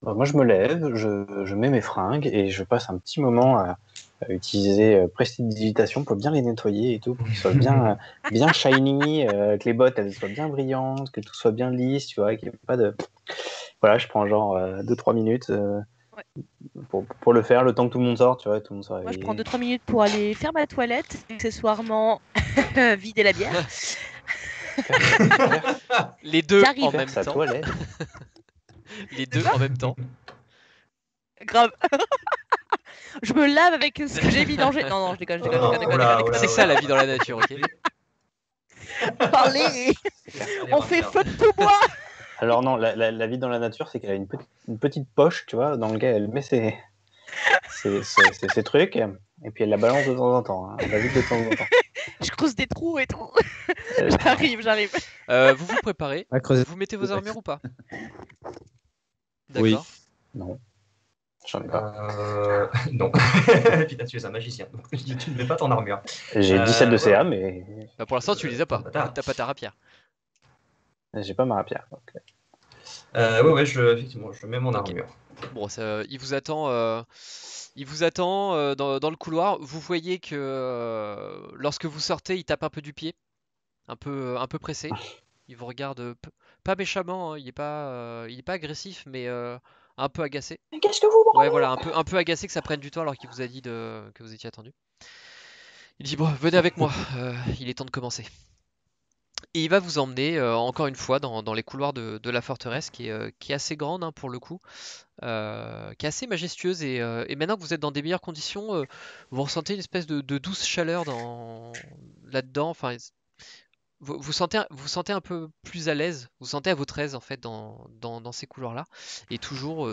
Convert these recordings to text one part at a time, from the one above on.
Moi, je me lève, je mets mes fringues et je passe un petit moment à utiliser prestidigitation pour bien les nettoyer et tout, pour qu'ils soient bien shiny, que les bottes elles soient bien brillantes, que tout soit bien lisse, tu vois, qu'il n'y ait pas de. Voilà, je prends genre 2-3 minutes Ouais. pour le faire, le temps que tout le monde sort, tu vois, tout le monde soit Moi, je prends réveillé. 2-3 minutes pour aller faire ma toilette, accessoirement vider la bière. Faire, Les deux en J'arrive. faire même sa temps. toilette. Les De deux quoi? en même temps. Grave. Je me lave avec ce que j'ai mélangé. Non, non, je déconne, je déconne, je déconne, je Oh, déconne, je oula, déconne, je C'est oula, déconne. ça la oula. vie dans la nature, ok? Parler. Allez, On va fait faire. feu de tout bois. Alors non, la vie dans la nature, c'est qu'elle a une petite poche, tu vois, dans laquelle elle met ses trucs, et puis elle la balance de temps en temps, hein. Elle va vite de temps en temps. Je creuse des trous et tout. Euh, J'arrive, j'arrive. Vous vous préparez. À creuser. Vous mettez vos armures ou pas? Oui. D'accord. non, j'en ai pas. Non. Putain, tu es un magicien. Donc, tu ne mets pas ton armure. J'ai 17 de Ouais, CA, ouais. mais Bah, pour l'instant, tu les as Oh, pas, vu que bâtard. t'as pas ta rapière. j'ai pas ma rapière. Donc, Ouais, ouais, effectivement, je mets mon Ok. armure. Bon, il vous attend dans le couloir. Vous voyez que lorsque vous sortez, il tape un peu du pied, un peu pressé. Il vous regarde pas méchamment, hein, il est pas agressif, mais un peu agacé. mais qu'est-ce que vous Ouais, voilà, branlez? un peu agacé que ça prenne du temps alors qu'il vous a dit que vous étiez attendu. Il dit, bon, venez avec moi, il est temps de commencer. Et il va vous emmener encore une fois dans les couloirs de la forteresse qui est assez grande hein, pour le coup, qui est assez majestueuse et maintenant que vous êtes dans des meilleures conditions, vous ressentez une espèce de douce chaleur là-dedans. Enfin, vous sentez un peu plus à l'aise, vous sentez à votre aise en fait dans ces couloirs-là. Et toujours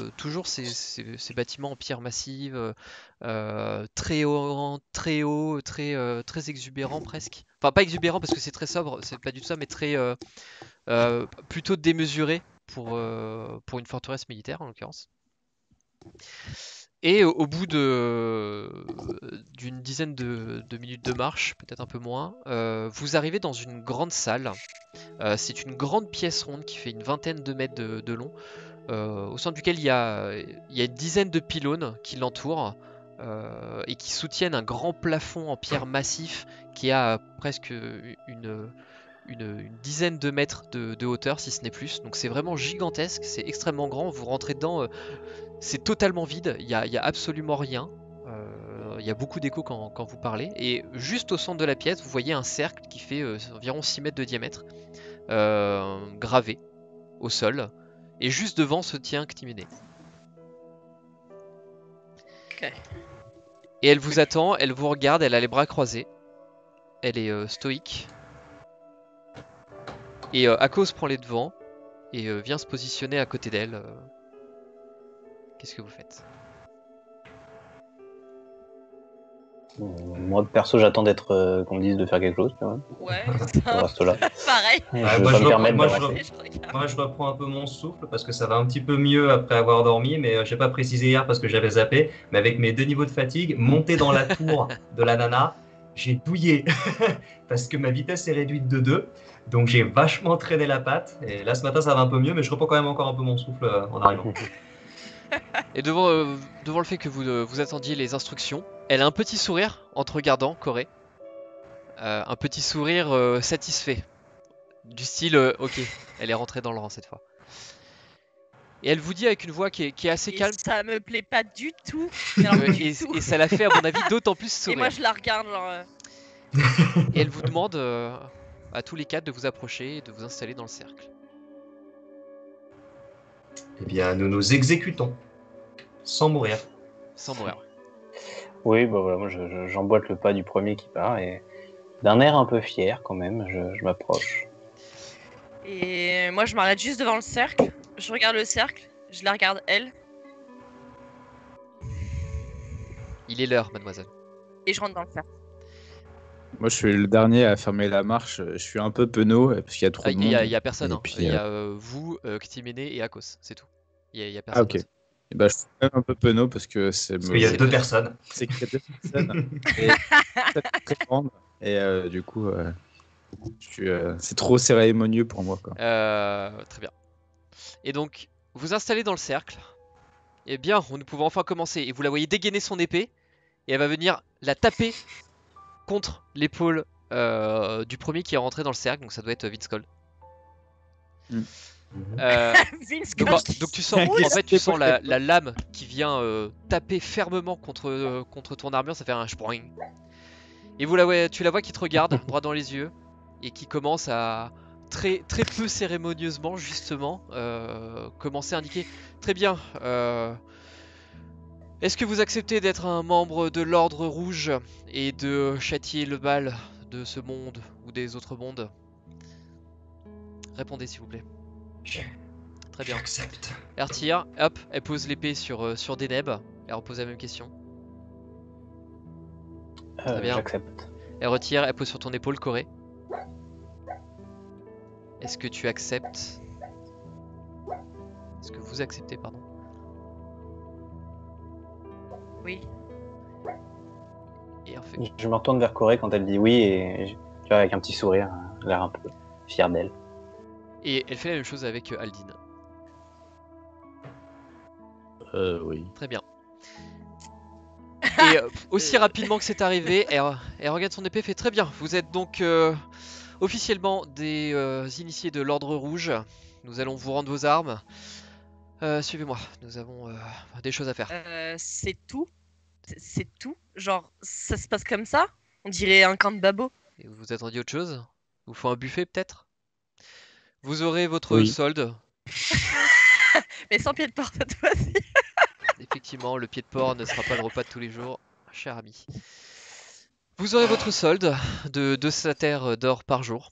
ces bâtiments en pierre massive, très haut, très exubérants presque. Enfin, pas exubérant parce que c'est très sobre, c'est pas du tout ça, mais plutôt démesuré pour une forteresse militaire en l'occurrence. Et au bout d'une dizaine de minutes de marche, peut-être un peu moins, vous arrivez dans une grande salle. C'est une grande pièce ronde qui fait une vingtaine de mètres de long, au centre duquel il y a une dizaine de pylônes qui l'entourent et qui soutiennent un grand plafond en pierre massif qui a presque une dizaine de mètres de hauteur, si ce n'est plus. Donc c'est vraiment gigantesque, c'est extrêmement grand. Vous rentrez dedans, c'est totalement vide, il y a absolument rien. Il y a beaucoup d'écho quand vous parlez. Et juste au centre de la pièce, vous voyez un cercle qui fait environ 6 mètres de diamètre, gravé au sol. Et juste devant se tient Ctimene. Ok. Et elle vous attend, elle vous regarde, elle a les bras croisés. Elle est stoïque. Et Akos prend les devants et vient se positionner à côté d'elle. Qu'est-ce que vous faites? Moi, perso, j'attends d'être qu'on me dise de faire quelque chose, tu vois. Ouais, Je reste là. pareil. Je Ouais, vais moi, pas je me reprends, permettre moi, je, d'avancer. re- moi, je reprends un peu mon souffle parce que ça va un petit peu mieux après avoir dormi, mais j'ai pas précisé hier parce que j'avais zappé. Mais avec mes 2 niveaux de fatigue, monter dans la tour de la nana, j'ai douillé parce que ma vitesse est réduite de 2. Donc j'ai vachement traîné la patte. Et là, ce matin, ça va un peu mieux, mais je reprends quand même encore un peu mon souffle en arrivant. Et devant le fait que vous attendiez les instructions, elle a un petit sourire en te regardant, Corée. Un petit sourire satisfait. Du style, ok, elle est rentrée dans le rang cette fois. Et elle vous dit avec une voix qui est assez Et calme, ça me plaît pas du tout. Mais alors, du tout. et ça la fait, à mon avis, d'autant plus Et moi, sourire. je la regarde, genre. Et elle vous demande à tous les quatre de vous approcher et de vous installer dans le cercle. Eh bien, nous nous exécutons sans mourir. Sans mourir. Oui, bah voilà, moi j'emboîte le pas du premier qui part et d'un air un peu fier quand même, je m'approche. Et moi, je m'arrête juste devant le cercle. Je regarde le cercle. Je la regarde, elle. Il est l'heure, mademoiselle. Et je rentre dans le cercle. Moi, je suis le dernier à fermer la marche. Je suis un peu penaud parce qu'il y a trop Ah, de monde. y a personne, Et hein. puis, Il y a vous, Ctimene et Akos, c'est tout. Y a Ah, personne ok. d'autre. Et bah, je suis quand même un peu penaud parce que c'est Parce qu'il y a C'est 2 vrai. personnes. c'est qu'il y a deux personnes et c'est très grande. Et du coup, c'est trop cérémonieux pour moi, quoi. Très bien. Et donc, vous installez dans le cercle. Eh bien, nous pouvons enfin commencer. Et vous la voyez dégainer son épée, et elle va venir la taper contre l'épaule du premier qui est rentré dans le cercle, donc ça doit être Vince Cole. Vince Donc tu sens, en fait, tu sens la lame qui vient taper fermement contre ton armure, ça fait un spring. Et tu la vois qui te regarde droit dans les yeux et qui commence à très peu cérémonieusement justement commencer à indiquer très bien. Est-ce que vous acceptez d'être un membre de l'Ordre Rouge et de châtier le mal de ce monde ou des autres mondes? Répondez s'il vous plaît. Très bien. J'accepte. Elle retire, hop, elle pose l'épée sur Deneb. Elle repose la même question. Très bien. J'accepte. Elle retire, elle pose sur ton épaule, Corée. Est-ce que tu acceptes? Est-ce que vous acceptez, pardon? Oui. Et en fait, Je me retourne vers Corée quand elle dit oui et tu vois, avec un petit sourire, l'air un peu fier d'elle. et elle fait la même chose avec Aldine. Oui. Très bien. Et aussi rapidement que c'est arrivé, elle regarde son épée, fait très bien. Vous êtes donc officiellement des initiés de l'Ordre Rouge. Nous allons vous rendre vos armes. Suivez-moi, nous avons des choses à faire. C'est tout. C'est tout. Genre, ça se passe comme ça. On dirait un camp de babos. Et vous attendiez autre chose? Vous faut un buffet peut-être? Vous aurez votre Oui. solde. Mais sans pied de porte cette fois-ci. Effectivement, le pied de porc ne sera pas le repas de tous les jours, cher ami. Vous aurez votre solde de 2 satères d'or par jour.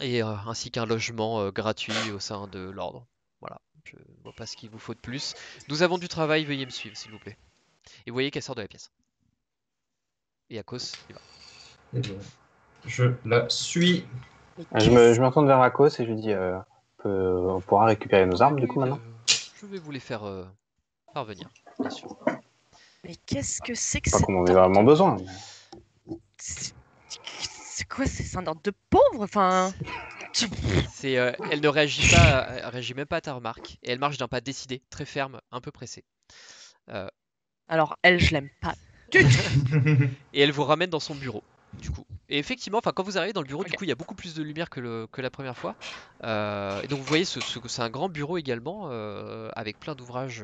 Et ainsi qu'un logement gratuit au sein de l'ordre. Voilà, je vois pas ce qu'il vous faut de plus. Nous avons du travail, veuillez me suivre s'il vous plaît. Et vous voyez qu'elle sort de la pièce. Et Akos, il va. Eh bien, je la suis. Je me retourne vers Akos et je lui dis on pourra récupérer nos armes du coup Oui, maintenant. je vais vous les faire parvenir, bien sûr. Mais qu'est-ce que c'est que Pas cette qu'on en ait ordre vraiment de- besoin. C'est quoi? C'est un ordre de pauvre? Enfin. Elle ne réagit pas, elle réagit même pas à ta remarque. Et elle marche d'un pas décidé, très ferme, un peu pressé. Alors, elle, je l'aime pas du tout. Et elle vous ramène dans son bureau, du coup. Et effectivement, quand vous arrivez dans le bureau, Ok. du coup, il y a beaucoup plus de lumière que la première fois. Et donc, vous voyez, c'est un grand bureau également, avec plein d'ouvrages,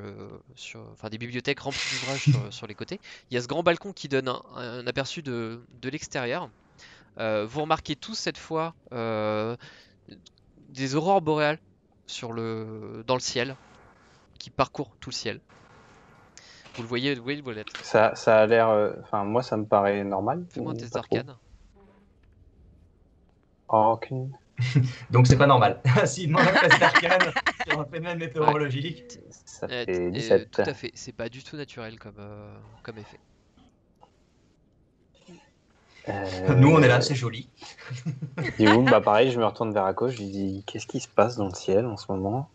des bibliothèques remplies d'ouvrages sur les côtés. Il y a ce grand balcon qui donne un aperçu de l'extérieur. Vous remarquez tous cette fois des aurores boréales dans le ciel, qui parcourent tout le ciel. Vous le voyez le lettre. Ça a l'air. Enfin, moi, ça me paraît normal. Fais-moi un ou test pas trop d'arcane. Oh, aucune. Donc c'est pas normal. S'il demande un test d'arcane sur un phénomène météorologique, Ça fait 17. Tout à fait, c'est pas du tout naturel comme effet. nous on est là, c'est joli. Du coup, bah pareil, je me retourne vers Akos, je lui dis qu'est-ce qui se passe dans le ciel en ce moment?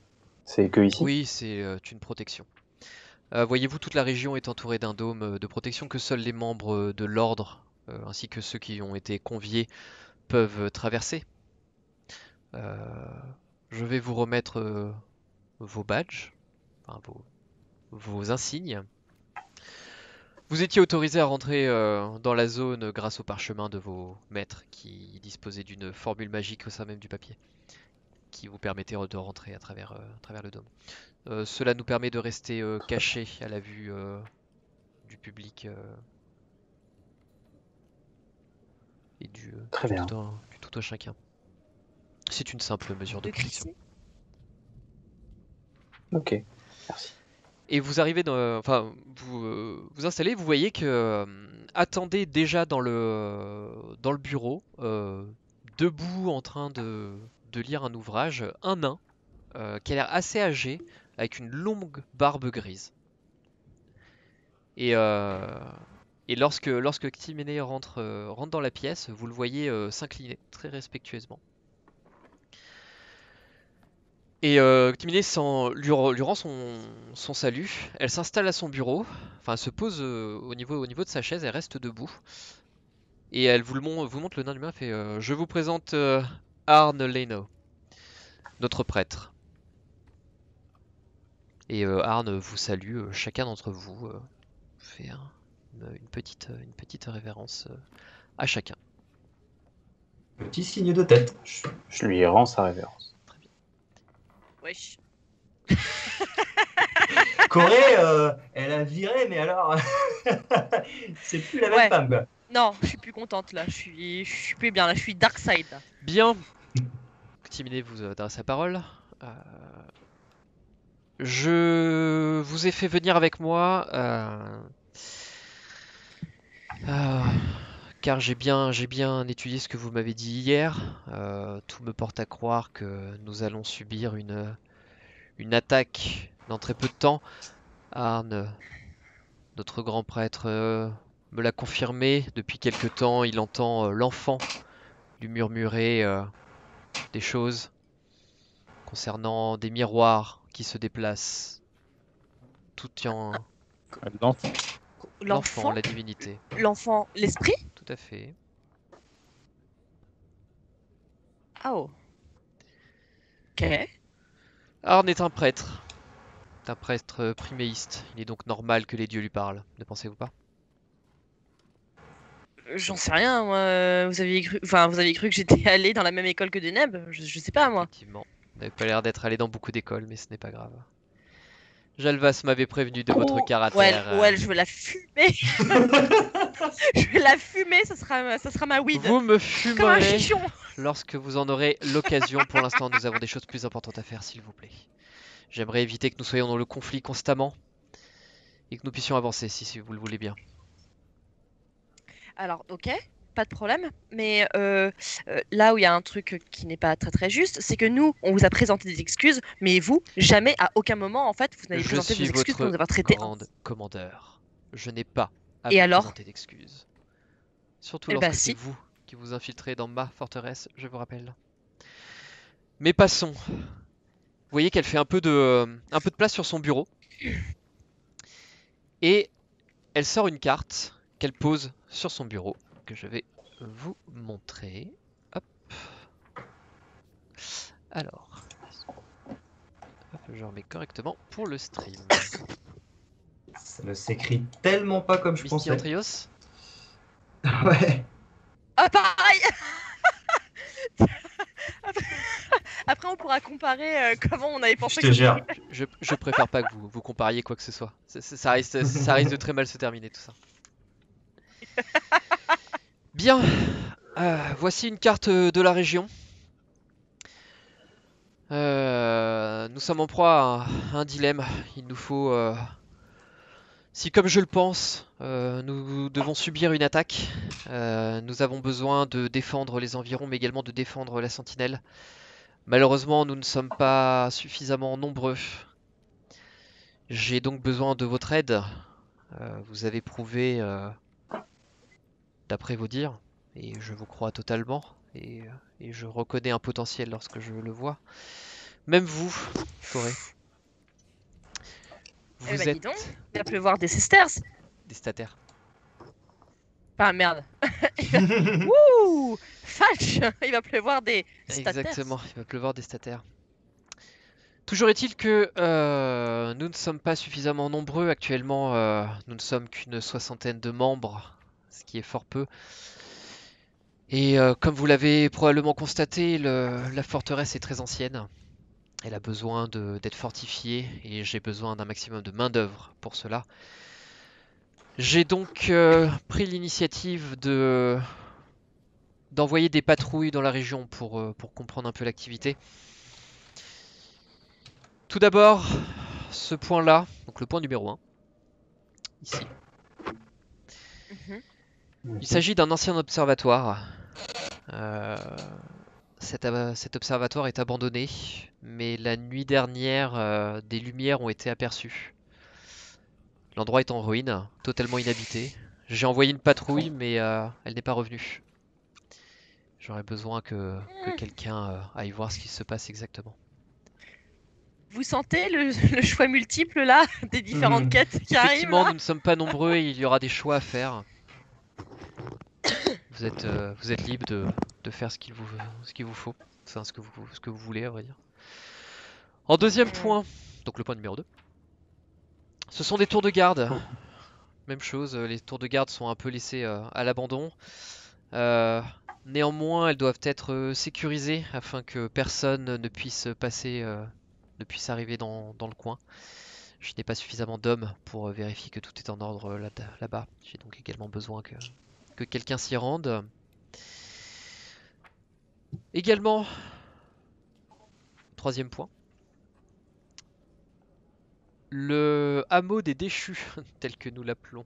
C'est que ici? Oui, c'est une protection. Voyez-vous, toute la région est entourée d'un dôme de protection que seuls les membres de l'ordre, ainsi que ceux qui ont été conviés, peuvent traverser. Je vais vous remettre vos badges, enfin, vos insignes. Vous étiez autorisé à rentrer dans la zone grâce au parchemin de vos maîtres qui disposaient d'une formule magique au sein même du papier qui vous permettait de rentrer à travers le dôme. Cela nous permet de rester cachés à la vue du public et Très bien. du tout un chacun. C'est une simple mesure de protection. Ok, merci. Et vous arrivez vous installez, vous voyez que attendez déjà dans le bureau, debout en train de lire un ouvrage, un nain qui a l'air assez âgé, avec une longue barbe grise. Et lorsque Timene rentre dans la pièce, vous le voyez s'incliner très respectueusement. Et Timine lui rend son salut. Elle s'installe à son bureau. Enfin, elle se pose au niveau de sa chaise. Elle reste debout. Et elle vous montre le nain humain. Fait je vous présente Arne Leno, notre prêtre. Et Arne vous salue, chacun d'entre vous fait une petite révérence à chacun. Petit signe de tête. Je lui rends sa révérence. Wesh. Corée, elle a viré, mais alors. C'est plus la même Ouais. femme, quoi. Non, je suis plus contente là. Je suis plus bien là. Je suis dark side. Là. Bien. Timiné vous adresse la parole. Je vous ai fait venir avec moi car j'ai bien étudié ce que vous m'avez dit hier. Tout me porte à croire que nous allons subir une attaque dans très peu de temps. Arne, notre grand prêtre, me l'a confirmé. Depuis quelque temps, il entend l'enfant lui murmurer des choses concernant des miroirs qui se déplacent. Tout en L'enfant. L'enfant, la divinité. l'enfant, l'esprit. Tout à fait. Ah oh. Ok. Arne est un prêtre. Un prêtre priméiste. Il est donc normal que les dieux lui parlent. Ne pensez-vous pas? J'en sais rien, moi. Vous aviez cru que j'étais allé dans la même école que Deneb. Je sais pas, moi. Effectivement. Vous n'avez pas l'air d'être allé dans beaucoup d'écoles, mais ce n'est pas grave. Jalvas m'avait prévenu de votre caractère. Ouais, je veux la fumer. Je vais la fumer, ça sera ma weed. Vous me Comme un fumerez chichon. lorsque vous en aurez l'occasion. Pour l'instant, nous avons des choses plus importantes à faire, s'il vous plaît. J'aimerais éviter que nous soyons dans le conflit constamment et que nous puissions avancer, si vous le voulez bien. Alors, ok, pas de problème. Mais là où il y a un truc qui n'est pas très très juste, c'est que nous, on vous a présenté des excuses, mais vous, jamais, à aucun moment, en fait, vous n'avez Je présenté suis vos excuses votre pour nous avoir traités. grande commandeur. Je n'ai pas à Et vous alors présenter d'excuses. Surtout Eh lorsque bah, c'est si. vous qui vous infiltrez dans ma forteresse, je vous rappelle. Mais passons. Vous voyez qu'elle fait un peu de place sur son bureau. Et elle sort une carte qu'elle pose sur son bureau, que je vais vous montrer. Hop. Alors. Hop, je remets correctement pour le stream. Ça ne s'écrit tellement pas comme je Misty pensais. Antrios. Ouais. Ah, pareil. Après, on pourra comparer comment on avait pensé Je te jure. Je préfère pas que vous compariez quoi que ce soit. Ça risque de très mal se terminer tout ça. Bien, voici une carte de la région. Nous sommes en proie à un dilemme. Il nous faut, si comme je le pense, nous devons subir une attaque, nous avons besoin de défendre les environs, mais également de défendre la sentinelle. Malheureusement, nous ne sommes pas suffisamment nombreux. J'ai donc besoin de votre aide. Vous avez prouvé, d'après vos dires, et je vous crois totalement, et je reconnais un potentiel lorsque je le vois. Même vous, Corée. Eh Vous bah, dis êtes donc, il va pleuvoir des sisters. des stataires. Enfin, merde. Wouh, Fâche. Il va pleuvoir des staters. Exactement, il va pleuvoir des stataires. Toujours est-il que nous ne sommes pas suffisamment nombreux actuellement. Nous ne sommes qu'une soixantaine de membres, ce qui est fort peu. Et comme vous l'avez probablement constaté, la forteresse est très ancienne. Elle a besoin d'être fortifiée et j'ai besoin d'un maximum de main-d'œuvre pour cela. J'ai donc pris l'initiative d'envoyer des patrouilles dans la région pour comprendre un peu l'activité. Tout d'abord, ce point-là, donc le point numéro 1, ici. Mhm. Il s'agit d'un ancien observatoire. Cet observatoire est abandonné, mais la nuit dernière, des lumières ont été aperçues. L'endroit est en ruine, totalement inhabité. J'ai envoyé une patrouille, mais elle n'est pas revenue. J'aurais besoin que quelqu'un aille voir ce qui se passe exactement. Vous sentez le choix multiple là des différentes quêtes qui arrivent Effectivement, là nous ne sommes pas nombreux et il y aura des choix à faire. Vous êtes libre de faire ce qu'il vous faut. Enfin, ce que vous voulez, à vrai dire. En deuxième point, donc le point numéro 2. Ce sont des tours de garde. Même chose, les tours de garde sont un peu laissées à l'abandon. Néanmoins, elles doivent être sécurisées afin que personne ne puisse passer, ne puisse arriver dans le coin. Je n'ai pas suffisamment d'hommes pour vérifier que tout est en ordre là-bas. J'ai donc également besoin que quelqu'un s'y rende. Également, troisième point, le hameau des déchus, tel que nous l'appelons.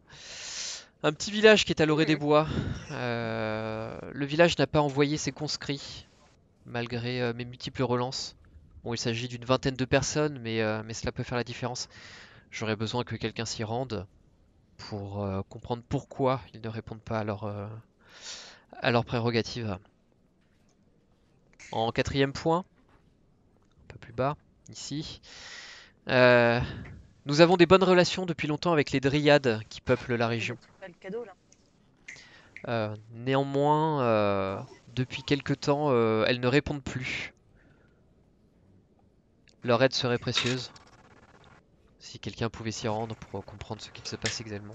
Un petit village qui est à l'orée des bois. Le village n'a pas envoyé ses conscrits, malgré mes multiples relances. Bon, il s'agit d'une vingtaine de personnes, mais cela peut faire la différence. J'aurais besoin que quelqu'un s'y rende pour comprendre pourquoi ils ne répondent pas à leurs prérogatives. En quatrième point, un peu plus bas, ici, nous avons des bonnes relations depuis longtemps avec les dryades qui peuplent la région. Pas le cadeau là. Néanmoins, depuis quelque temps, elles ne répondent plus. Leur aide serait précieuse. Si quelqu'un pouvait s'y rendre pour comprendre ce qu'il se passe exactement.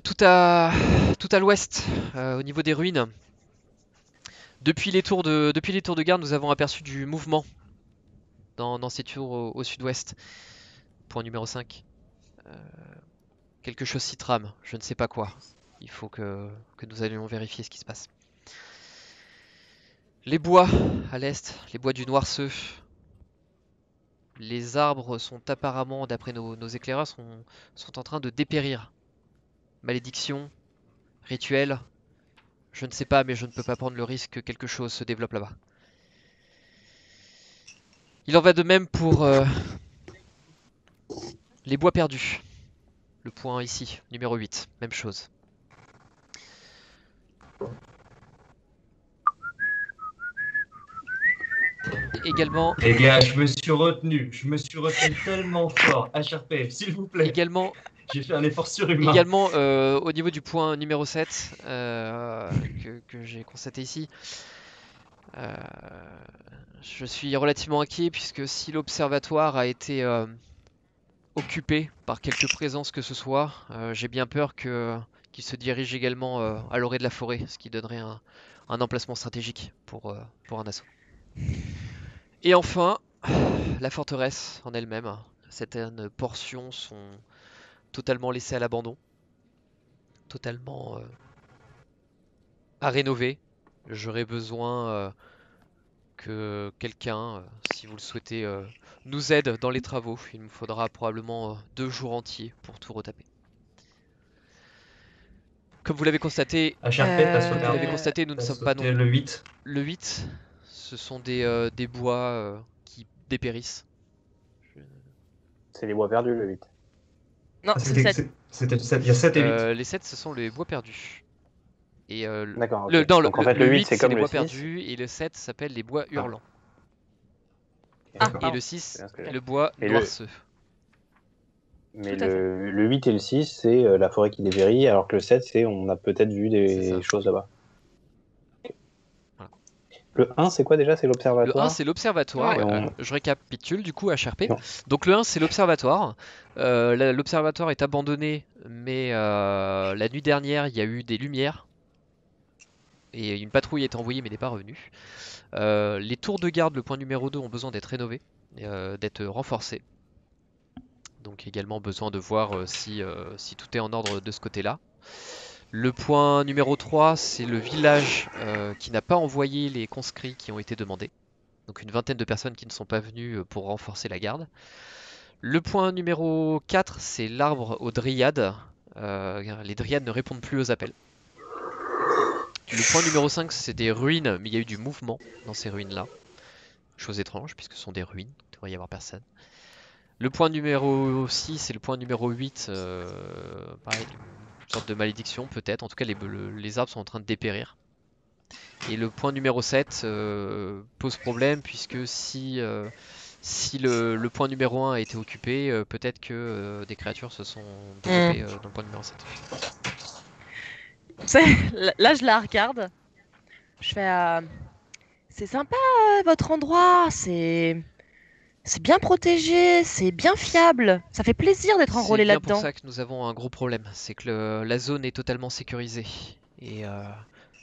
Tout à l'ouest, au niveau des ruines. Depuis les tours de garde, nous avons aperçu du mouvement dans ces tours au sud-ouest. Point numéro 5. Quelque chose s'y trame, je ne sais pas quoi. Il faut que nous allions vérifier ce qui se passe. Les bois à l'est, les bois du Noirceux. Les arbres sont apparemment, d'après nos éclaireurs, sont en train de dépérir. Malédiction, rituel, je ne sais pas, mais je ne peux pas prendre le risque que quelque chose se développe là-bas. Il en va de même pour les bois perdus. Le point ici, numéro 8, même chose. Également, Les gars, je me suis retenu tellement fort. HRP, s'il vous plaît. également, J'ai fait un effort surhumain. également au niveau du point numéro 7 que j'ai constaté ici, je suis relativement inquiet puisque si l'observatoire a été occupé par quelque présence que ce soit, j'ai bien peur qu'il se dirige également à l'orée de la forêt, ce qui donnerait un emplacement stratégique pour un assaut. Et enfin, la forteresse en elle-même. Certaines portions sont totalement laissées à l'abandon, totalement à rénover. J'aurais besoin que quelqu'un, si vous le souhaitez, nous aide dans les travaux. Il me faudra probablement 2 jours entiers pour tout retaper. Comme vous l'avez constaté, HRP, nous ne sommes pas non. le 8. Le 8, ce sont des bois qui dépérissent. C'est les bois perdus, le 8. Non, c'est le 7. C'était le 7. Il y a 7 et 8. Les 7, ce sont les bois perdus. Et D'accord. Ok. Donc en fait, le 8, c'est c'est comme les le bois 6. perdus et le 7 s'appelle les bois hurlants. D'accord. Et le 6, C'est bien ce que j'ai. le bois Et noirceux. Mais Tout à fait. le 8 et le 6, c'est la forêt qui dépérit, alors que le 7, c'est on a peut-être vu C'est des ça. choses là-bas. Voilà. Le 1, c'est quoi déjà? C'est Le 1, l'observatoire? c'est l'observatoire. Ouais, Ouais. Je récapitule du coup HRP. Non. Donc le 1, c'est l'observatoire. L'observatoire est abandonné, mais la nuit dernière, il y a eu des lumières. Et une patrouille est envoyée, mais n'est pas revenue. Les tours de garde, le point numéro 2, ont besoin d'être rénovés, d'être renforcés. Donc également besoin de voir si tout est en ordre de ce côté-là. Le point numéro 3, c'est le village qui n'a pas envoyé les conscrits qui ont été demandés. Donc une vingtaine de personnes qui ne sont pas venues pour renforcer la garde. Le point numéro 4, c'est l'arbre aux dryades. Les dryades ne répondent plus aux appels. Le point numéro 5, c'est des ruines, mais il y a eu du mouvement dans ces ruines-là. Chose étrange, puisque ce sont des ruines, il ne devrait y avoir personne. Le point numéro 6 et le point numéro 8, pareil, une sorte de malédiction peut-être. En tout cas, les arbres sont en train de dépérir. Et le point numéro 7 pose problème, puisque si le point numéro 1 a été occupé, peut-être que des créatures se sont développées dans le point numéro 7. Tu sais, là, je la regarde. Je fais. C'est sympa votre endroit. C'est C'est bien protégé, c'est bien fiable. Ça fait plaisir d'être enrôlé C'est bien pour là-dedans. ça que nous avons un gros problème, c'est que la zone est totalement sécurisée. Et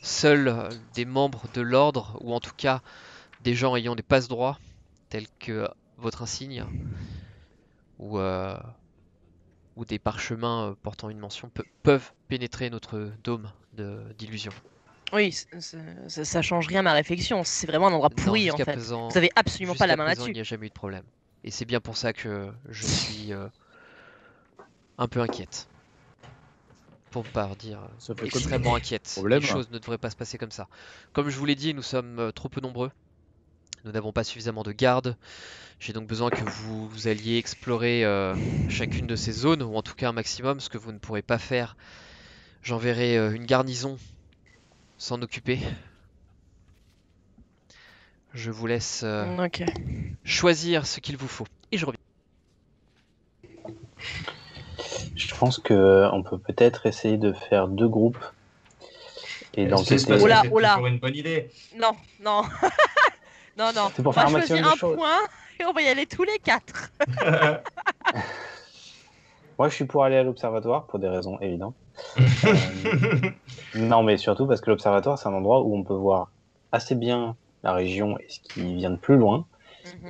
seuls des membres de l'ordre, ou en tout cas des gens ayant des passe-droits, tels que votre insigne, ou, euh, ou des parchemins portant une mention, peuvent pénétrer notre dôme d'illusion. Oui, ça change rien à ma réflexion. C'est vraiment un endroit Non, pourri en jusqu'à fait. présent, Vous avez absolument pas la main il là-dessus. n'y a jamais eu de problème. Et c'est bien pour ça que je suis un peu inquiète. Pour ne pas dire Ça fait quoi extrêmement inquiète. problème? Les choses ne devraient pas se passer comme ça. Comme je vous l'ai dit, nous sommes trop peu nombreux. Nous n'avons pas suffisamment de gardes. J'ai donc besoin que vous alliez explorer chacune de ces zones, ou en tout cas un maximum, ce que vous ne pourrez pas faire. J'enverrai une garnison s'en occuper. Je vous laisse Ok. choisir ce qu'il vous faut. Et je reviens. Je pense que on peut peut-être essayer de faire 2 groupes et Est-ce que c'est d'enquêter. parce que Oula, c'est oula. toujours une bonne idée? Non, non. Non, non. C'est pour On faire va un maximum choisir de un choses. point et on va y aller tous les 4. Moi, je suis pour aller à l'observatoire pour des raisons évidentes. Non, mais surtout parce que l'observatoire, c'est un endroit où on peut voir assez bien la région et ce qui vient de plus loin,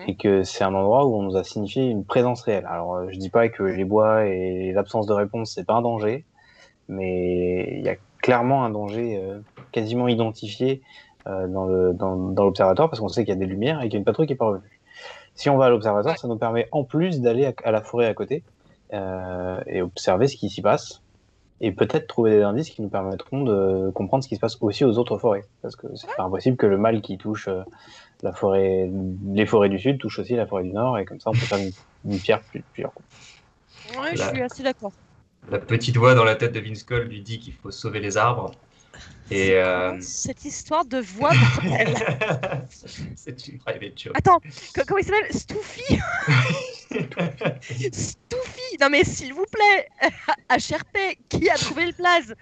et que c'est un endroit où on nous a signifié une présence réelle. Alors, je dis pas que les bois et l'absence de réponse, c'est pas un danger, mais il y a clairement un danger quasiment identifié dans l'observatoire, parce qu'on sait qu'il y a des lumières et qu'il y a une patrouille qui est pas revenue. Si on va à l'observatoire, ça nous permet en plus d'aller à la forêt à côté et observer ce qui s'y passe, et peut-être trouver des indices qui nous permettront de comprendre ce qui se passe aussi aux autres forêts, parce que c'est pas impossible que le mal qui touche les forêts du sud touche aussi la forêt du nord, et comme ça on peut faire une pierre plusieurs coups. Ouais, je Là. suis assez d'accord. La petite voix dans la tête de Vince Cole lui dit qu'il faut sauver les arbres. Et Cette histoire de voix, bordel. c'est une private joke. Attends, comment il s'appelle? Stoufy. Stoufy. Non mais s'il vous plaît, HRP, qui a trouvé le blaze?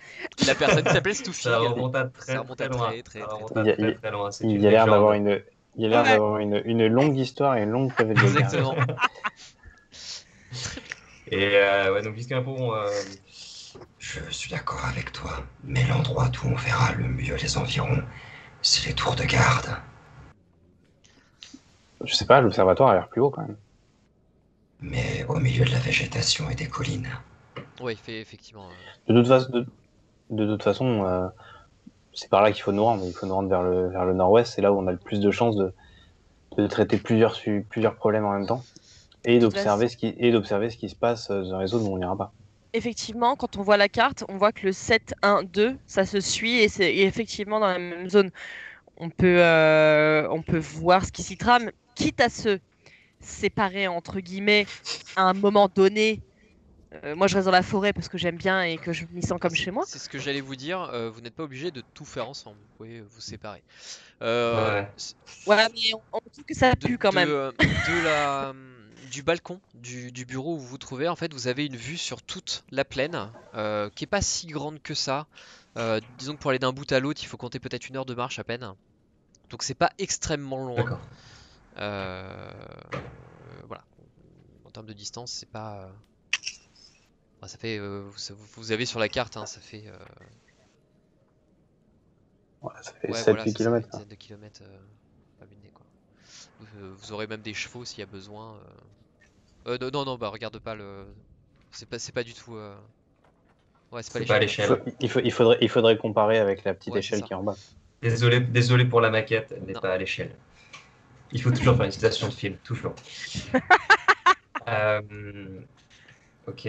La personne qui s'appelle Stoufy. Ça remonte à Ça remonte à très loin. très Ça remonte très à très loin. C'est Il une y a l'air légende. d'avoir une longue histoire et une longue private joke. Exactement. Et ouais, donc Vince Capon, Je suis d'accord avec toi, mais l'endroit d'où on verra le mieux les environs, c'est les tours de garde. Je sais pas, l'observatoire a l'air plus haut quand même. Mais au milieu de la végétation et des collines. Ouais, il fait effectivement. De toute façon, c'est par là qu'il faut nous rendre. Il faut nous rendre vers le nord-ouest. C'est là où on a le plus de chances de traiter plusieurs problèmes en même temps et d'observer ce qui se passe dans les zones où on n'ira pas. Effectivement, quand on voit la carte, on voit que le 7, 1, 2, ça se suit et c'est effectivement dans la même zone. On peut voir ce qui s'y trame, quitte à se séparer entre guillemets à un moment donné. Moi, je reste dans la forêt parce que j'aime bien et que je m'y sens comme chez moi. C'est ce que j'allais vous dire. Vous n'êtes pas obligé de tout faire ensemble. Vous pouvez vous séparer. ouais. Voilà, mais on trouve que ça pue quand même. Du balcon du bureau où vous vous trouvez, en fait, vous avez une vue sur toute la plaine, qui est pas si grande que ça. Disons que pour aller d'un bout à l'autre, il faut compter peut-être 1 heure de marche à peine. Donc c'est pas extrêmement loin. D'accord. Voilà. En termes de distance, c'est pas. Ça fait. Vous avez sur la carte, hein, ça fait. Ouais, ça fait Ouais, 7-8 voilà, ça fait km. une dizaine de kilomètres. Pas miné, quoi. Vous aurez même des chevaux s'il y a besoin. Non, bah regarde pas le. C'est pas du tout. Ouais, c'est pas C'est pas à l'échelle. l'échelle. Il faudrait comparer avec la petite Ouais, c'est échelle ça. qui est en bas. Désolé pour la maquette, elle n'est Non. pas à l'échelle. Il faut toujours faire une citation de film, toujours. Ok.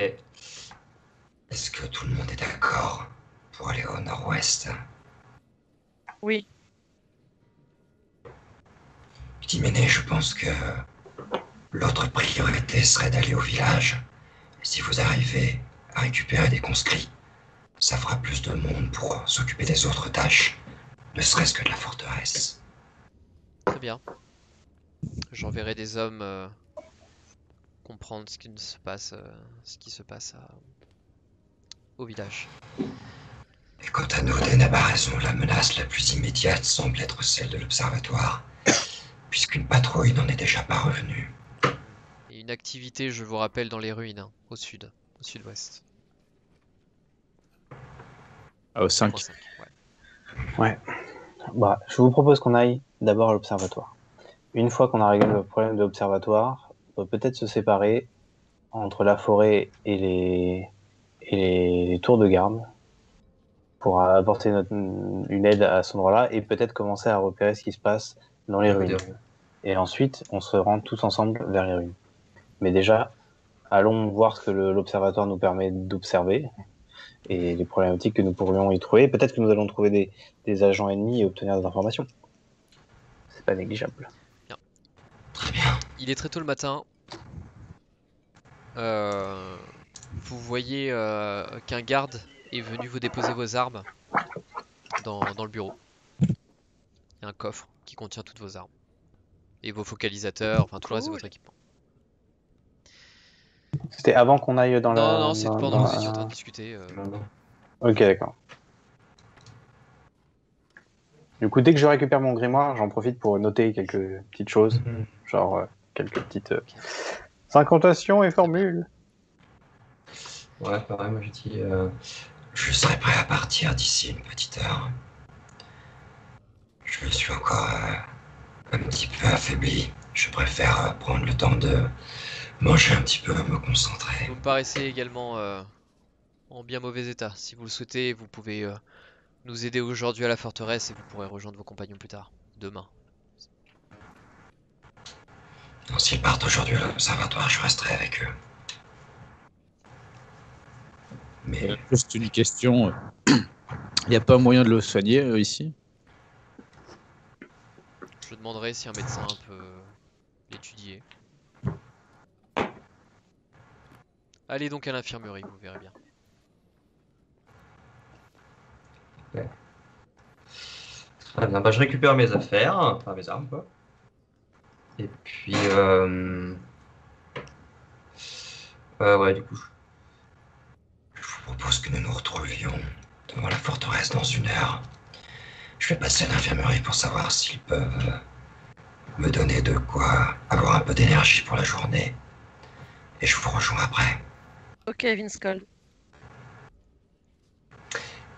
Est-ce que tout le monde est d'accord pour aller au nord-ouest? Oui. Timénée, je pense que l'autre priorité serait d'aller au village. Et si vous arrivez à récupérer des conscrits, ça fera plus de monde pour s'occuper des autres tâches, ne serait-ce que de la forteresse. Très bien. J'enverrai des hommes comprendre ce qui se passe, au village. Et quant à nous, Deneb a raison, la menace la plus immédiate semble être celle de l'observatoire, puisqu'une patrouille n'en est déjà pas revenue. une activité, je vous rappelle, dans les ruines, hein, au sud-ouest. Ah, au 5. 5, ouais. Ouais. Bah, je vous propose qu'on aille d'abord à l'observatoire. Une fois qu'on a réglé le problème de l'observatoire, on peut peut-être se séparer entre la forêt et les tours de garde pour apporter une aide à cet endroit-là et peut-être commencer à repérer ce qui se passe dans les ruines. Et ensuite, on se rend tous ensemble vers les ruines. Mais déjà, allons voir ce que l'observatoire nous permet d'observer et les problématiques que nous pourrions y trouver. Peut-être que nous allons trouver des agents ennemis et obtenir des informations. C'est pas négligeable. Très bien. Il est très tôt le matin. Vous voyez qu'un garde est venu vous déposer vos armes dans le bureau. Il y a un coffre qui contient toutes vos armes. Et vos focalisateurs, enfin tout le reste de votre équipement. C'était avant qu'on aille dans la... Non, c'est pendant que vous étiez en train de discuter. Ok, d'accord. Du coup, dès que je récupère mon grimoire, j'en profite pour noter quelques petites choses. Genre quelques petites incantations et formules. Ouais, pareil, moi j'ai dit. Je serai prêt à partir d'ici une petite heure. Je suis encore un petit peu affaibli. Je préfère prendre le temps de manger un petit peu, me concentrer. Vous me paraissez également en bien mauvais état. Si vous le souhaitez, vous pouvez nous aider aujourd'hui à la forteresse et vous pourrez rejoindre vos compagnons plus tard, demain. Donc, s'ils partent aujourd'hui à l'observatoire, je resterai avec eux. Mais Juste une question. Il n'y a pas moyen de le soigner ici? Je demanderai si un médecin peut l'étudier. Allez donc à l'infirmerie, vous verrez bien. Très bien, bah, je récupère mes affaires, enfin mes armes quoi. Et puis, ouais, du coup, je vous propose que nous nous retrouvions devant la forteresse dans une heure. Je vais passer à l'infirmerie pour savoir s'ils peuvent me donner de quoi avoir un peu d'énergie pour la journée. Et je vous rejoins après. Ok, Vince Cole.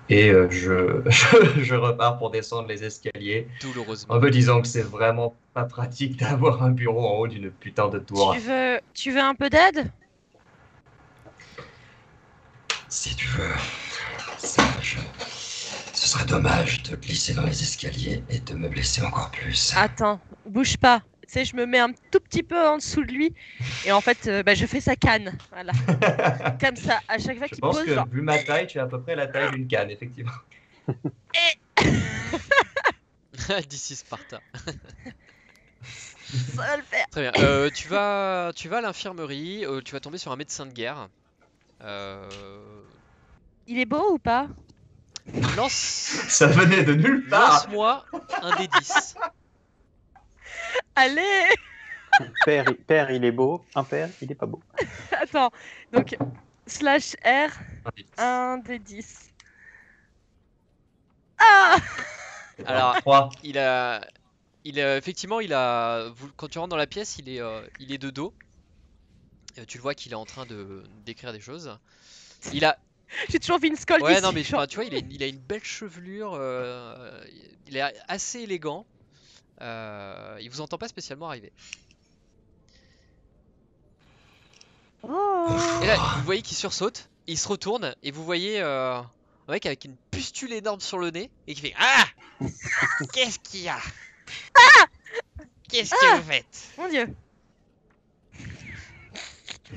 et je repars pour descendre les escaliers Douloureusement. en me disant que c'est vraiment pas pratique d'avoir un bureau en haut d'une putain de tour. Tu veux un peu d'aide? Si tu veux, ce serait dommage de glisser dans les escaliers et de me blesser encore plus. Attends, bouge pas. Tu sais, je me mets un tout petit peu en dessous de lui et en fait, je fais sa canne. Voilà. Comme ça, à chaque fois Je qu'il pense pose, que genre, vu ma taille, tu as à peu près la taille d'une canne, effectivement. D'ici Sparta. ça va le faire. Très bien. Tu vas à l'infirmerie, tu vas tomber sur un médecin de guerre. Il est beau ou pas? Lance... Ça venait de nulle part. Lance-moi un des 10. Allez. Père, il est beau. Impair, il est pas beau. Attends, donc /R 1 des 10. Ah. Alors, 3. Effectivement, quand tu rentres dans la pièce, il est de dos. Tu le vois qu'il est en train d'écrire des choses. J'ai toujours Vince Cole Ouais, ici, non, mais genre. tu vois, il a une belle chevelure. Il est assez élégant. Il vous entend pas spécialement arriver. Oh. Et là, vous voyez qu'il sursaute, il se retourne et vous voyez un mec avec une pustule énorme sur le nez et qui fait Ah! Qu'est-ce qu'il y a? Qu'est-ce que vous faites? Mon Dieu.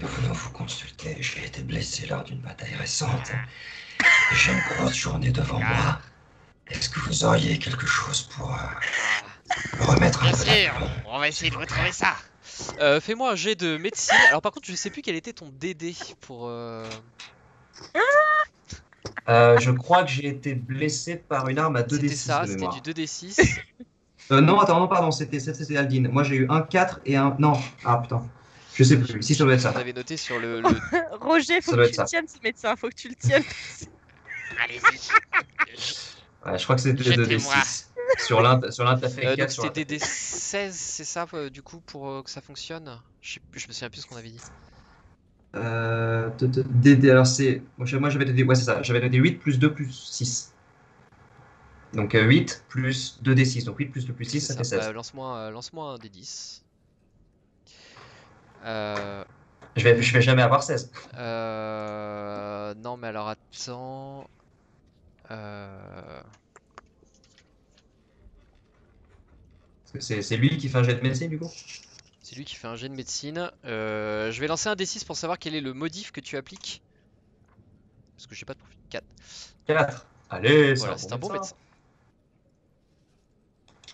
Nous venons vous consulter. J'ai été blessé lors d'une bataille récente. J'ai une grosse journée devant moi. Est-ce que vous auriez quelque chose pour me remettre un Bien peu sûr, d'aplomb? on va essayer de retrouver ça. Fais-moi un jet de médecine. Alors par contre, je sais plus quel était ton DD pour. Je crois que j'ai été blessé par une arme à 2d6 C'était ça, de c'était mémoire. du 2d6. Non, attends, non, pardon, c'était Aldine. Moi j'ai eu un 4 et un. Non, ah putain. Je sais plus. Si, ça doit être ça. On avait noté sur le. Roger, faut Ça doit que être tu ça. le tiennes, ce médecin, faut que tu le tiennes. Allez-y. Ouais, je crois que c'était Jetez-moi. 2d6. Sur l'un, t'as fait Donc 4. Sur l'un, c'était t'as des 16, c'est ça, du coup, pour que ça fonctionne? Je me souviens plus ce qu'on avait dit. Alors c'est. Moi j'avais noté. Ouais, c'est ça. J'avais noté 8 plus 2 plus 6. Donc 8 plus 2d6. Donc 8 plus 2 plus 6, C'est ça fait 16. Bah, lance-moi un des 10. Je vais jamais avoir 16. Non, mais alors attends. Parce que c'est lui qui fait un jet de médecine du coup. C'est lui qui fait un jet de médecine. Je vais lancer un D6 pour savoir quel est le modif que tu appliques. Parce que j'ai pas de profil. 4. 4. Allez, Voilà, c'est un bon médecin.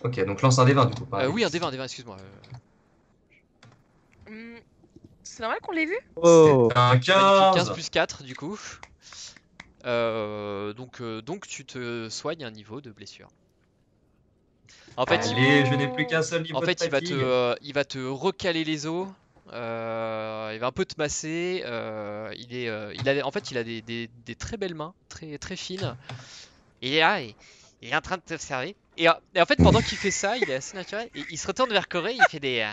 Ok, donc lance un D20 du coup. Oui, un D20, excuse-moi. C'est normal qu'on l'ait vu? Oh, Un Magnifique, 15. 15 plus 4 du coup. Donc tu te soignes un niveau de blessure. En fait, Allez, je n'ai plus qu'un seul niveau en fait de fatigue. il va te recaler les os. Il va un peu te masser. En fait, il a des très belles mains, très, très fines. Et il est là, il est en train de t'observer. Et en fait, pendant qu'il fait ça, il est assez naturel. Et il se retourne vers Corée, il fait des.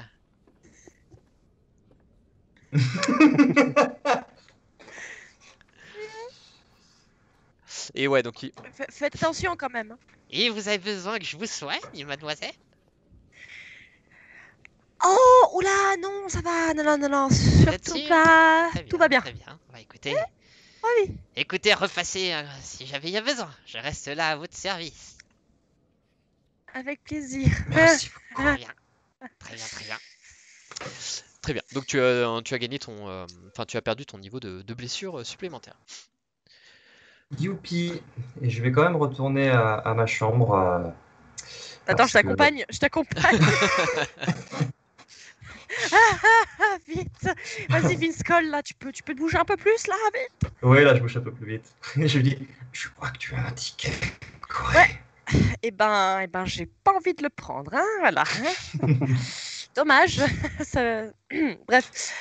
Et ouais, donc Faites attention quand même. Et vous avez besoin que je vous soigne, mademoiselle? Oh, oula, non, ça va. Non, surtout sûr? pas. Très Tout va bien. Très bien. Bah écoutez, Oui. écoutez, repassez si j'avais besoin. Je reste là à votre service. Avec plaisir. Merci beaucoup. Très bien. Très bien, très bien. Très bien. Donc tu as gagné ton, enfin tu as perdu ton niveau de blessure supplémentaire. Youpi. Et je vais quand même retourner à ma chambre. Attends, je t'accompagne. Vite. Vas-y, Vince Cole, là, tu peux te bouger un peu plus, là, vite. Ouais, là, je bouge un peu plus vite. Je lui dis, Je crois que tu as un ticket, Corée. Eh ben, j'ai pas envie de le prendre, hein, voilà. Dommage. Bref.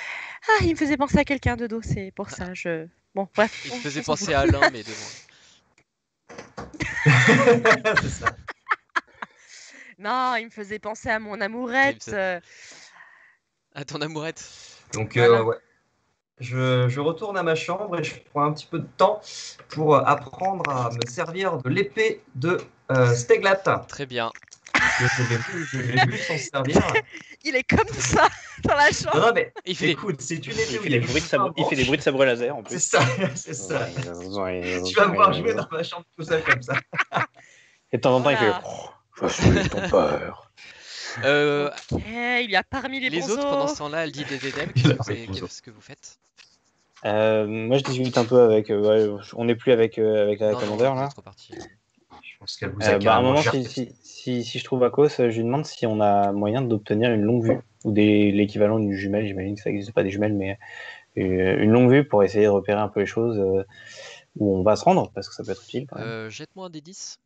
Ah, il me faisait penser à quelqu'un de dos, c'est pour ça, Bon, bref. Il te faisait penser à Alain, mais de loin. c'est ça. Non, il me faisait penser à mon amourette. À ton amourette. Donc, Voilà. ouais. Je retourne à ma chambre et je prends un petit peu de temps pour apprendre à me servir de l'épée de Steglat. Très bien. Je l'ai vu s'en servir. Il est comme ça dans la chambre. Non, mais Il fait écoute, c'est une épée Il où fait des bruits de sabre laser en C'est plus. ça, c'est ça. Tu vas me voir jouer dans ma chambre tout seul comme ça. Et de temps en temps, il fait Voilà. Je suis ton père. Ok, il y a parmi les Les bons autres, pendant os. ce temps-là, elle dit des Dedem, Il a pris le qu'est-ce que vous faites? Moi, je discute un peu avec. On n'est plus avec la Non, commandeur vous là. êtes repartis. Je pense qu'elle vous À a un carrément moment, jarté. si je trouve Akos, je lui demande si on a moyen d'obtenir une longue vue ou l'équivalent d'une jumelle. J'imagine que ça n'existe pas des jumelles, mais une longue vue pour essayer de repérer un peu les choses où on va se rendre, parce que ça peut être utile quand même. Jette-moi un des 10.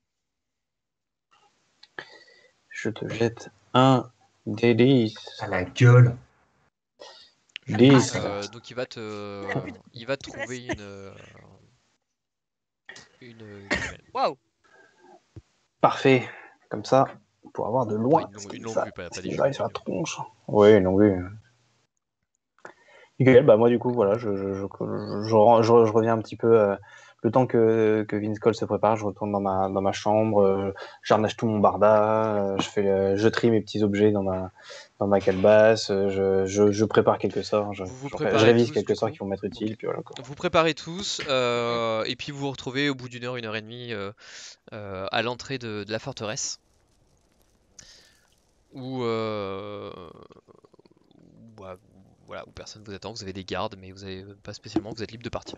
Je te jette un des 10. À la gueule. 10. Donc il va te trouver une jumelle. Waouh. Parfait. Comme ça, pour avoir de loin. Enfin, une longue ça, vue, pas ça des nous arrive jumelles. sur la tronche. Oui, une longue vue. Nickel, bah moi du coup, voilà, je reviens un petit peu. Le temps que Vince Cole se prépare, je retourne dans ma chambre, j'arnache tout mon barda, je trie mes petits objets dans ma calebasse, je prépare quelques sorts, je révise quelques sorts qui vont m'être utiles. Puis voilà, quoi. Vous préparez tous, et puis vous vous retrouvez au bout d'une heure et demie à l'entrée de la forteresse. Où personne vous attend, vous avez des gardes, mais vous avez pas spécialement, vous êtes libre de partir.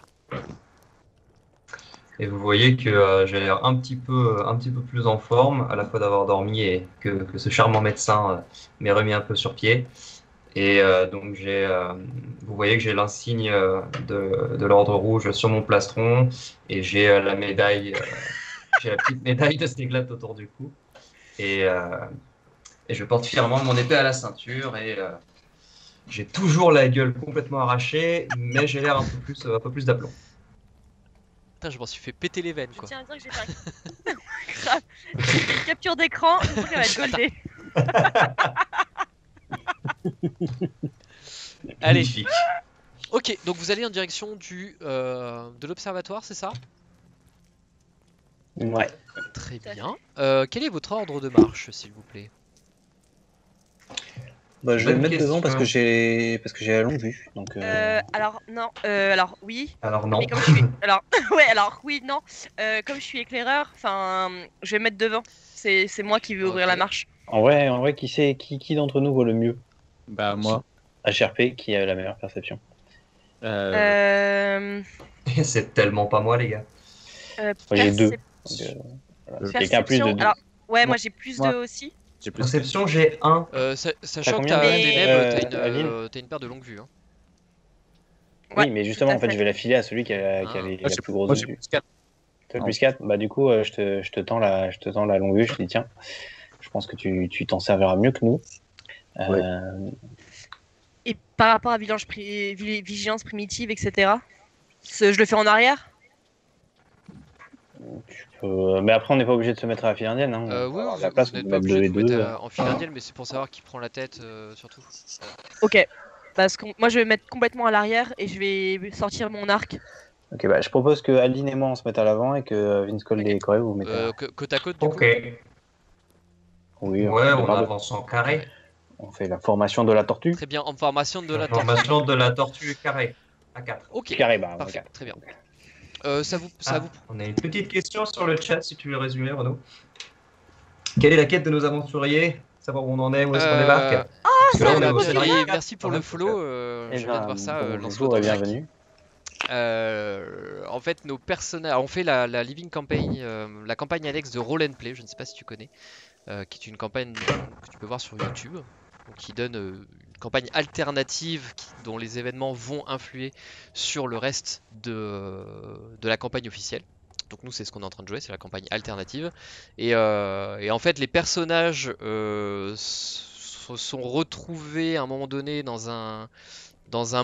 Et vous voyez que j'ai l'air un petit peu plus en forme, à la fois d'avoir dormi et que ce charmant médecin m'ait remis un peu sur pied. Et donc vous voyez que j'ai l'insigne de l'Ordre Rouge sur mon plastron et j'ai la médaille, j'ai la petite médaille de Steglat autour du cou. Et je porte fièrement mon épée à la ceinture et j'ai toujours la gueule complètement arrachée, mais j'ai l'air un peu plus d'aplomb. Putain, je m'en suis fait péter les veines Je quoi. tiens à dire que j'ai fait grave. J'ai fait une capture d'écran, je crois qu'elle va être goldée. Allez, Magnifique. ok, donc vous allez en direction de l'observatoire, c'est ça? Ouais. Très Tout à bien. Quel est votre ordre de marche, s'il vous plaît? Bah, je vais me Bonne mettre devant parce que question. j'ai la longue vue. Donc, Alors non, alors oui. Alors non. Mais comme je suis, alors ouais, alors oui, non. Comme je suis éclaireur, enfin, je vais me mettre devant. C'est moi qui vais ouvrir Ok. la marche. en vrai, qui d'entre nous voit le mieux? Bah, moi. HRP, qui a la meilleure perception? Euh, C'est tellement pas moi, les gars. Moi, j'ai 2. percep- Donc, voilà. Si quelqu'un a plus de perception. 2. Alors ouais, Moi- moi j'ai plus moi. de aussi. J'ai plus. Perception, j'ai 1. Sachant que combien t'as de Deneb, Aline t'as une paire de longue vue. Hein. Ouais, Oui, mais tout justement, à en fait, fait. je vais la filer à celui qui a, Ah. la Moi, plus grosse moi, j'ai vue. plus 4. Toi, Non. plus 4, bah du coup, je te tends la longue vue, je te dis tiens, je pense que tu t'en serviras mieux que nous. Ouais. Et par rapport à vigilance primitive, etc. Je le fais en arrière. Mais après, on n'est pas obligé de se mettre à la file indienne. Hein. On Oui, peut avoir vous, de la place, vous on n'êtes peut pas mettre obligé 2 de et vous mettre 2. en file indienne, mais c'est pour savoir qui prend la tête surtout. Ok. Parce que moi je vais me mettre complètement à l'arrière et je vais sortir mon arc. Ok, bah je propose que Aline et moi on se mette à l'avant et que Vince Cole Ok. et Corey vous mettez à... Côte à côte du Ok. coup. Oui, Ouais, on, on part de- avance en carré. on fait la formation de la tortue. Très bien, en formation de la tortue. Formation de la tortue carré. À 4. Ok, Carré, bah, parfait, ok. très bien. Ça vous Ah, on a une petite question sur le chat, si tu veux résumer, Renaud. Quelle est la quête de nos aventuriers? Savoir où on en est, où est-ce qu'on débarque? Parce que là, on est au scénario et 4, merci pour quand le même, follow, Eh je viens de ben, voir ça, Lancelot bonjour dans et le chat. bienvenue. En fait, nos personnages, on fait la Living Campaign, la campagne annexe de Roll and Play, je ne sais pas si tu connais, qui est une campagne que tu peux voir sur YouTube, donc qui donne une campagne alternative dont les événements vont influer sur le reste de la campagne officielle. Donc nous, c'est ce qu'on est en train de jouer, c'est la campagne alternative. Et en fait, les personnages se sont retrouvés à un moment donné dans un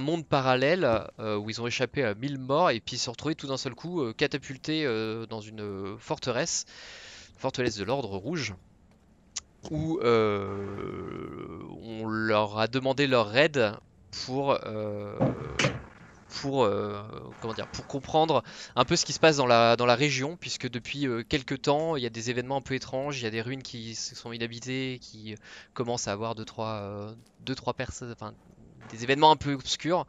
monde parallèle où ils ont échappé à 1000 morts et puis se sont retrouvés tout d'un seul coup catapultés dans une forteresse de l'Ordre Rouge où on leur a demandé leur aide pour comment dire, pour comprendre un peu ce qui se passe dans la région, puisque depuis quelques temps, il y a des événements un peu étranges, il y a des ruines qui sont inhabitées, qui commencent à avoir deux trois personnes, enfin des événements un peu obscurs.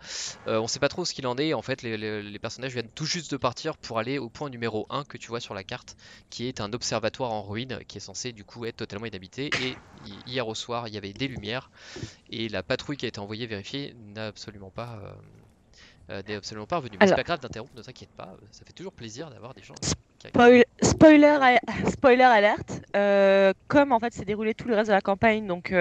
On sait pas trop ce qu'il en est. En fait, les personnages viennent tout juste de partir pour aller au point numéro 1 que tu vois sur la carte, qui est un observatoire en ruine, qui est censé du coup être totalement inhabité. Et hier au soir, il y avait des lumières, et la patrouille qui a été envoyée vérifier n'est absolument pas revenue. Mais c'est Alors. pas grave d'interrompre, ne t'inquiète pas, ça fait toujours plaisir d'avoir des gens qui Spoiler alerte. Comme en fait c'est déroulé tout le reste de la campagne, donc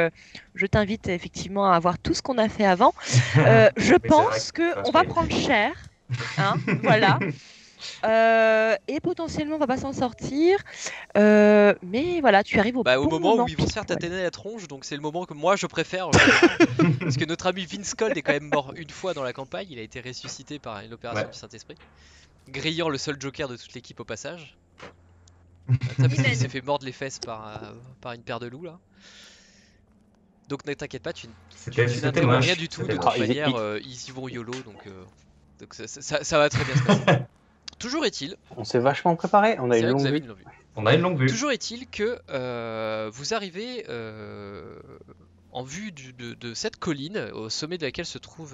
je t'invite effectivement à voir tout ce qu'on a fait avant. Je Oui, c'est vrai pense que qu'on va prendre cher, hein, voilà. Et potentiellement on va pas s'en sortir. Mais voilà, tu arrives au Bah, au bon moment moment. où ils vont se faire pile poil. tataner la tronche, donc c'est le moment que moi je préfère. Parce que notre ami Vince Cold est quand même mort une fois dans la campagne, il a été ressuscité par une opération Ouais. du Saint-Esprit, grillant le seul joker de toute l'équipe au passage. Ça, parce qu'il s'est fait mordre les fesses par une paire de loups là. Donc ne t'inquiète pas, tu C'était n'interromps moche. rien du tout, de C'était toute moche. manière ils y vont YOLO, donc ça va très bien se passer. Toujours est-il, On s'est vachement préparé, on a c'est une vrai que vous longue avez vue. une longue vue. On a une longue vue. Toujours est-il que vous arrivez en vue de cette colline, au sommet de laquelle se trouve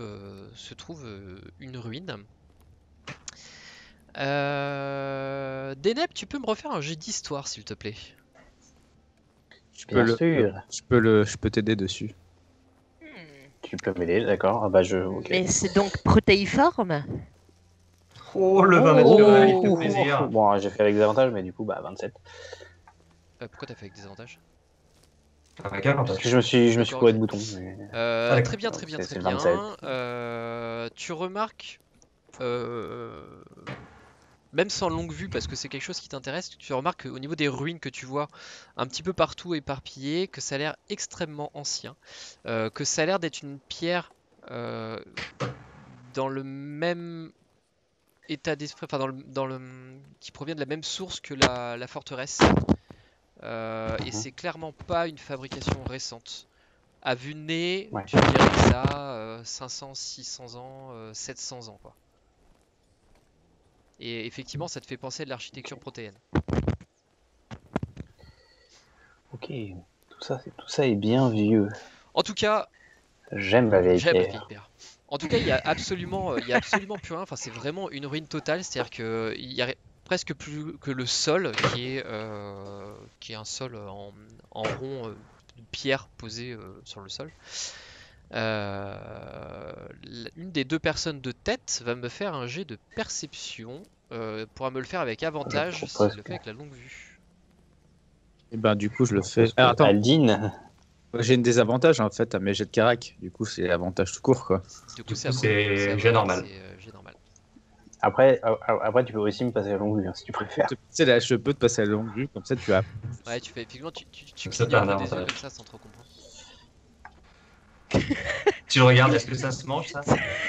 une ruine. Deneb, tu peux me refaire un jet d'histoire, s'il te plaît? Bien sûr. Je peux t'aider dessus. Tu peux m'aider, d'accord. Ah bah ok. Mais c'est donc protéiforme. Oh, le vin naturel, il fait plaisir. Bon, j'ai fait avec des avantages, mais du coup, bah 27. Pourquoi t'as fait avec des avantages? Avec un Parce avantage. que je me suis D'accord, couré de ok. bouton. Mais... d'accord. Très bien, très bien, C'est très le bien. 27. Tu remarques, même sans longue vue, parce que c'est quelque chose qui t'intéresse, tu remarques au niveau des ruines que tu vois un petit peu partout éparpillées, que ça a l'air extrêmement ancien, que ça a l'air d'être une pierre dans le même état d'esprit, enfin qui provient de la même source que la forteresse. Et c'est clairement pas une fabrication récente. À vue de nez, Ouais. tu dirais que ça a 500, 600 ans, 700 ans quoi. Et effectivement, ça te fait penser à de l'architecture protéenne. Ok, tout ça est bien vieux. En tout cas, J'aime la vieille j'aime la pierre. vieille pierre. En tout cas, il y a absolument plus rien. Enfin, c'est vraiment une ruine totale. C'est-à-dire que il y a presque plus que le sol qui est un sol en rond de pierre posée sur le sol. Une des deux personnes de tête va me faire un jet de perception. Pourra me le faire avec avantage s'il le fait avec la longue vue. Et ben du coup je le fais. Parce que Ah, attends, Aldine, j'ai une désavantage en fait à mes jets de carac. Du coup c'est avantage tout court quoi. Du Du coup, coup, c'est jet normal. C'est jet normal. après, tu peux aussi me passer la longue vue, hein, si tu préfères. Tu sais là je peux te passer à la longue vue comme ça tu as. Ouais, tu fais effectivement, tu Ça clignes fait un un peu des yeux avantage. comme ça sans trop comprendre. Tu le regardes, est-ce que ça se mange ça?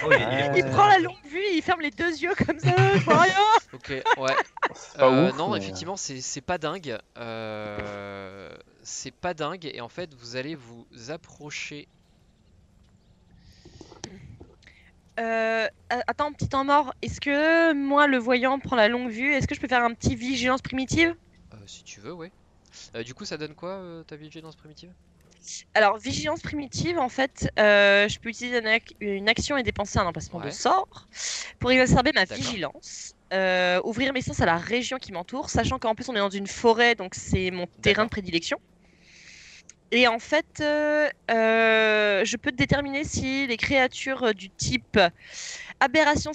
Oh, Il prend la longue vue, il ferme les deux yeux comme ça, je vois rien. Ok, ouais. C'est pas ouf, Non, mais, effectivement, c'est pas dingue. C'est pas dingue. Et en fait, vous allez vous approcher. Attends, petit temps mort. Est-ce que moi, le voyant, prend la longue vue? Est-ce que je peux faire un petit vigilance primitive? Si tu veux, ouais. Du coup, ça donne quoi ta vigilance primitive? Alors, vigilance primitive, en fait, je peux utiliser une action et dépenser un emplacement de Ouais. sort pour exacerber ma D'accord. vigilance. Ouvrir mes sens à la région qui m'entoure, sachant qu'en plus on est dans une forêt, donc c'est mon terrain de prédilection. Et en fait, je peux déterminer si les créatures du type aberration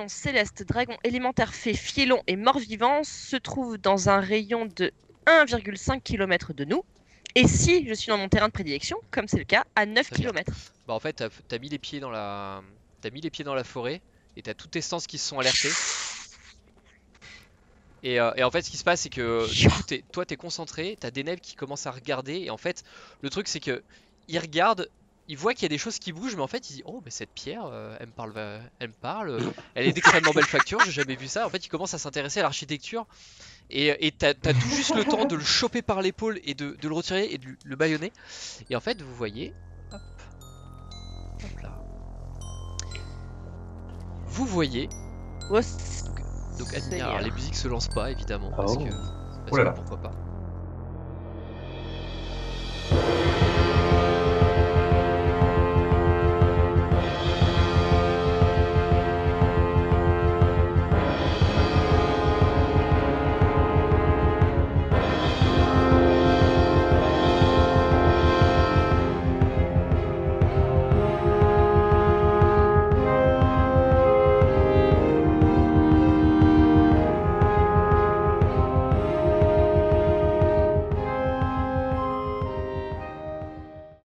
céleste, dragon, élémentaire, fée, fiélon et mort-vivant se trouvent dans un rayon de 1,5 km de nous. Et si je suis dans mon terrain de prédilection, comme c'est le cas, à 9 Très bien. km. Bah, en fait, t'as mis les pieds dans la forêt et t'as toutes tes sens qui se sont alertés. Et en fait, ce qui se passe, c'est que du coup, toi, t'es concentré, t'as des nègres qui commencent à regarder. Et en fait, le truc, c'est que ils regardent, ils voient qu'il y a des choses qui bougent, mais en fait, ils disent, oh, mais cette pierre, elle me parle, elle est d'extrêmement belle facture, j'ai jamais vu ça. En fait, ils commencent à s'intéresser à l'architecture. Et t'as tout juste le temps de le choper par l'épaule et de le retirer et de le bâillonner. Et en fait, vous voyez, hop, hop là. Vous voyez. Oh, Donc, alors, les musiques se lancent pas évidemment parce Oh. que Oh là là. pourquoi pas.